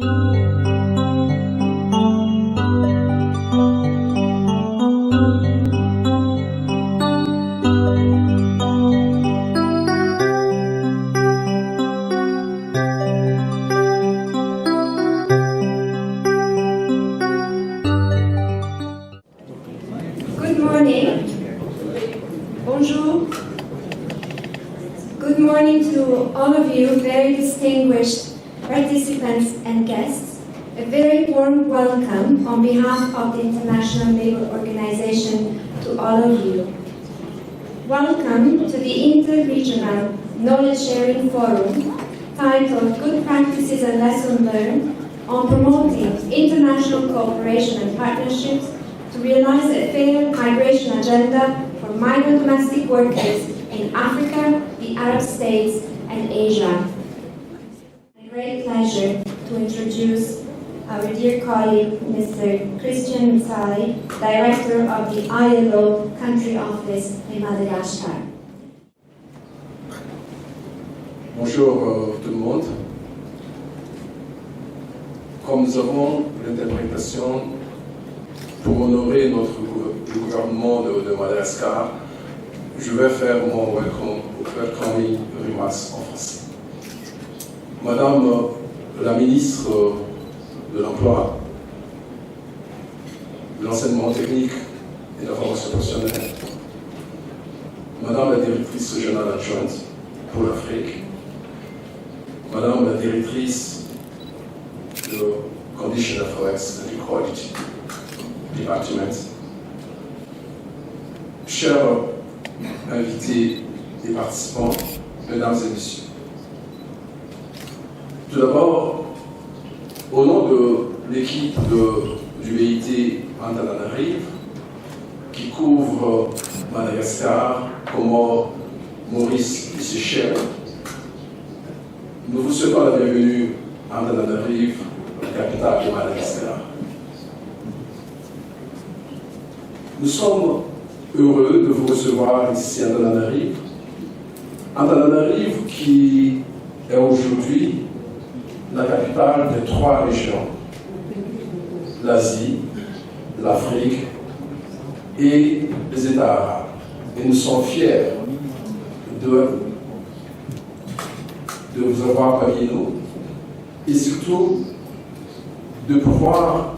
Good morning. Bonjour. Good morning to all of you, very distinguished participants and guests. A very warm welcome on behalf of the International Labour Organization to all of you. Welcome to the Interregional Knowledge Sharing Forum titled Good Practices and Lessons Learned on Promoting International Cooperation and Partnerships to realize a fair migration agenda for migrant domestic workers in Africa, the Arab states, and Asia. It's a great pleasure to introduce our dear colleague, Mr. Christian Msali, Director of the ILO Country Office in Madagascar. Bonjour tout le monde. Comme nous avons l'interprétation pour honorer le gouvernement de Madagascar, je vais faire mon welcoming remarks en français. Madame la ministre de l'Emploi, de l'Enseignement technique et de la formation professionnelle, Madame la directrice régionale adjointe pour l'Afrique, Madame la directrice de Condition Affairs and Equality Department, chers invités et participants, mesdames et messieurs. Tout d'abord, au nom de l'équipe du BIT Antananarive, qui couvre Madagascar, Comores, Maurice et Seychelles, nous vous souhaitons la bienvenue à Antananarive, la capitale de Madagascar. Nous sommes heureux de vous recevoir ici à Antananarive. Antananarive qui est aujourd'hui la capitale des 3 régions, l'Asie, l'Afrique et les États arabes. Et nous sommes fiers de vous avoir parmi nous et surtout de pouvoir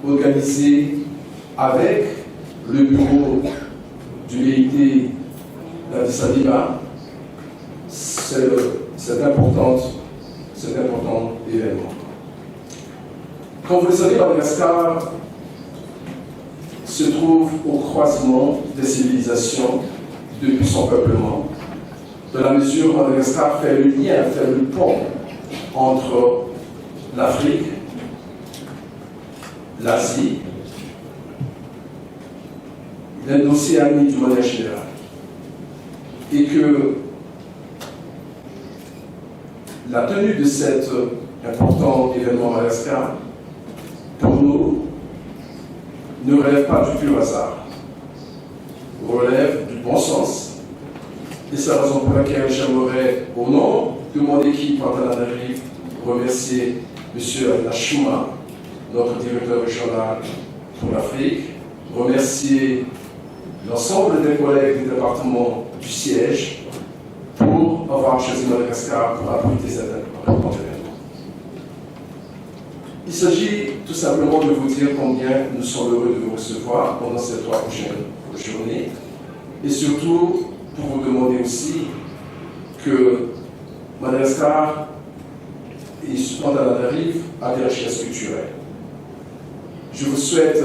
organiser avec le bureau du BIT d'Addis Abeba cet important événement. Comme vous le savez, Madagascar se trouve au croisement des civilisations depuis son peuplement, de la mesure où Madagascar fait le lien, fait le pont entre l'Afrique, l'Asie, l'Océanie du manière générale. Et que la tenue de cet important événement à Madagascar, pour nous, ne relève pas du pur hasard, relève du bon sens. Et c'est la raison pour laquelle j'aimerais, au nom de mon équipe Antananarive, remercier M. Nachuma, notre directeur régional pour l'Afrique, remercier l'ensemble des collègues du département du siège pour avoir choisi Madagascar pour abriter cet important événement. Il s'agit tout simplement de vous dire combien nous sommes heureux de vous recevoir pendant ces 3 prochaines journées et surtout pour vous demander aussi que Madagascar et Antananarive a des richesses culturelles. Je vous souhaite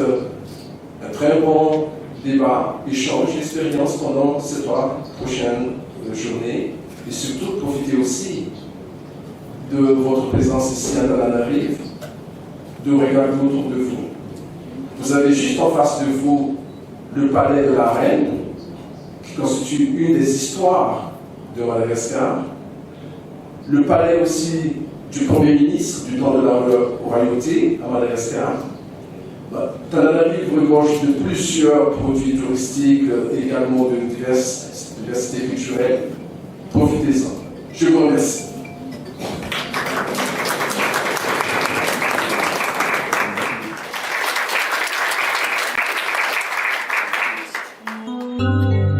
un très bon débat, échange, expérience pendant ces 3 prochaines journées et surtout profiter aussi de votre présence ici à Antananarive, de regarder autour de vous. Vous avez juste en face de vous le palais de la reine qui constitue une des histoires de Madagascar, le palais aussi du Premier ministre du temps de la royauté à Madagascar. Antananarive regorge de plusieurs produits touristiques, également de diversité culturelle. Profitez-en. Je vous remercie. Thank you.